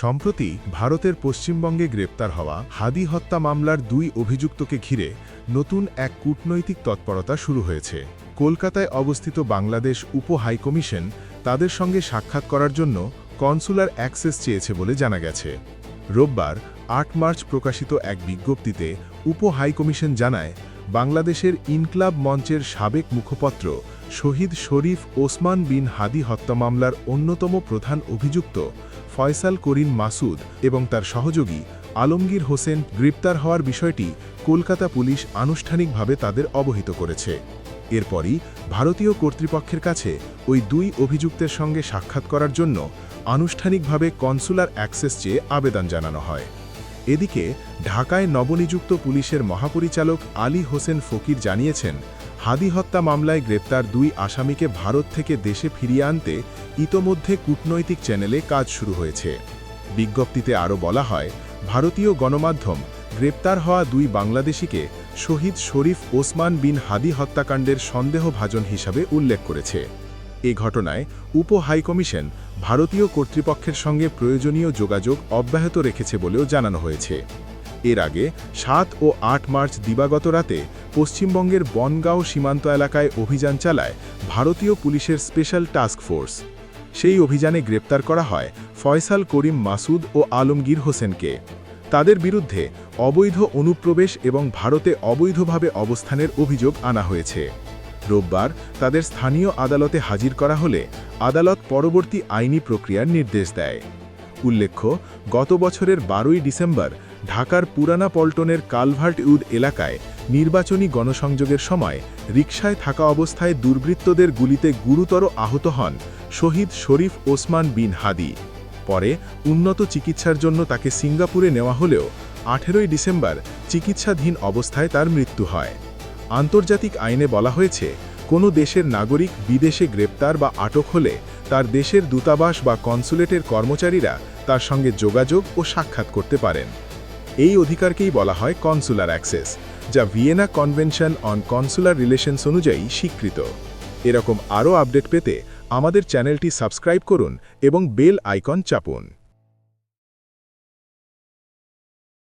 সম্প্রতি ভারতের পশ্চিমবঙ্গে গ্রেপ্তার হওয়া হাদি হত্যা মামলার দুই অভিযুক্তকে ঘিরে নতুন এক কূটনৈতিক তৎপরতা শুরু হয়েছে। কলকাতায় অবস্থিত বাংলাদেশ উপ হাইকমিশন তাদের সঙ্গে সাক্ষাৎ করার জন্য কনসুলার অ্যাক্সেস চেয়েছে বলে জানা গেছে। রোববার ৮ মার্চ প্রকাশিত এক বিজ্ঞপ্তিতে উপ হাইকমিশন জানায়, বাংলাদেশের ইনকলাব মঞ্চের সাবেক মুখপত্র শহীদ শরীফ ওসমান বিন হাদি হত্যা মামলার অন্যতম প্রধান অভিযুক্ত ফয়সাল করিম মাসুদ এবং তার সহযোগী আলমগীর হোসেন গ্রেপ্তার হওয়ার বিষয়টি কলকাতা পুলিশ আনুষ্ঠানিকভাবে তাদের অবহিত করেছে। এরপরই ভারতীয় কর্তৃপক্ষের কাছে ওই দুই অভিযুক্তের সঙ্গে সাক্ষাৎ করার জন্য আনুষ্ঠানিকভাবে কনসুলার অ্যাক্সেস চেয়ে আবেদন জানানো হয়। এদিকে ঢাকায় নবনিযুক্ত পুলিশের মহাপরিচালক আলী হোসেন ফকির জানিয়েছেন, হাদি হত্যা মামলায় গ্রেপ্তার দুই আসামিকে ভারত থেকে দেশে ফিরিয়ে আনতে ইতোমধ্যে কূটনৈতিক চ্যানেলে কাজ শুরু হয়েছে। বিজ্ঞপ্তিতে আরও বলা হয়, ভারতীয় গণমাধ্যম গ্রেপ্তার হওয়া দুই বাংলাদেশিকে শহীদ শরীফ ওসমান বিন হাদি হত্যাকাণ্ডের সন্দেহভাজন হিসাবে উল্লেখ করেছে। এ ঘটনায় উপ হাইকমিশন ভারতীয় কর্তৃপক্ষের সঙ্গে প্রয়োজনীয় যোগাযোগ অব্যাহত রেখেছে বলেও জানানো হয়েছে। এর আগে ৭ ও ৮ মার্চ দিবাগত রাতে পশ্চিমবঙ্গের বনগাঁও সীমান্ত এলাকায় অভিযান চালায় ভারতীয় পুলিশের স্পেশাল টাস্ক ফোর্স। সেই অভিযানে গ্রেপ্তার করা হয় ফয়সাল করিম মাসুদ ও আলমগীর হোসেনকে। তাদের বিরুদ্ধে অবৈধ অনুপ্রবেশ এবং ভারতে অবৈধভাবে অবস্থানের অভিযোগ আনা হয়েছে। রোববার তাদের স্থানীয় আদালতে হাজির করা হলে আদালত পরবর্তী আইনি প্রক্রিয়ার নির্দেশ দেয়। উল্লেখ্য, গত বছরের ১২ই ডিসেম্বর ঢাকার পুরানা পল্টনের কালভার্ট উড এলাকায় নির্বাচনী গণসংযোগের সময় রিকশায় থাকা অবস্থায় দুর্বৃত্তদের গুলিতে গুরুতর আহত হন শহীদ শরীফ ওসমান বিন হাদি। পরে উন্নত চিকিৎসার জন্য তাকে সিঙ্গাপুরে নেওয়া হলেও ১৮ই ডিসেম্বর চিকিৎসাধীন অবস্থায় তার মৃত্যু হয়। আন্তর্জাতিক আইনে বলা হয়েছে, কোনো দেশের নাগরিক বিদেশে গ্রেপ্তার বা আটক হলে তার দেশের দূতাবাস বা কনসুলেটের কর্মচারীরা তার সঙ্গে যোগাযোগ ও সাক্ষাৎ করতে পারেন। এই অধিকারকেই বলা হয় কনসুলার অ্যাক্সেস, যা Vienna convention on consular relations অনুযায়ী স্বীকৃত। এরকম আরও আপডেট পেতে আমাদের চ্যানেলটি সাবস্ক্রাইব করুন এবং বেল আইকন চাপুন।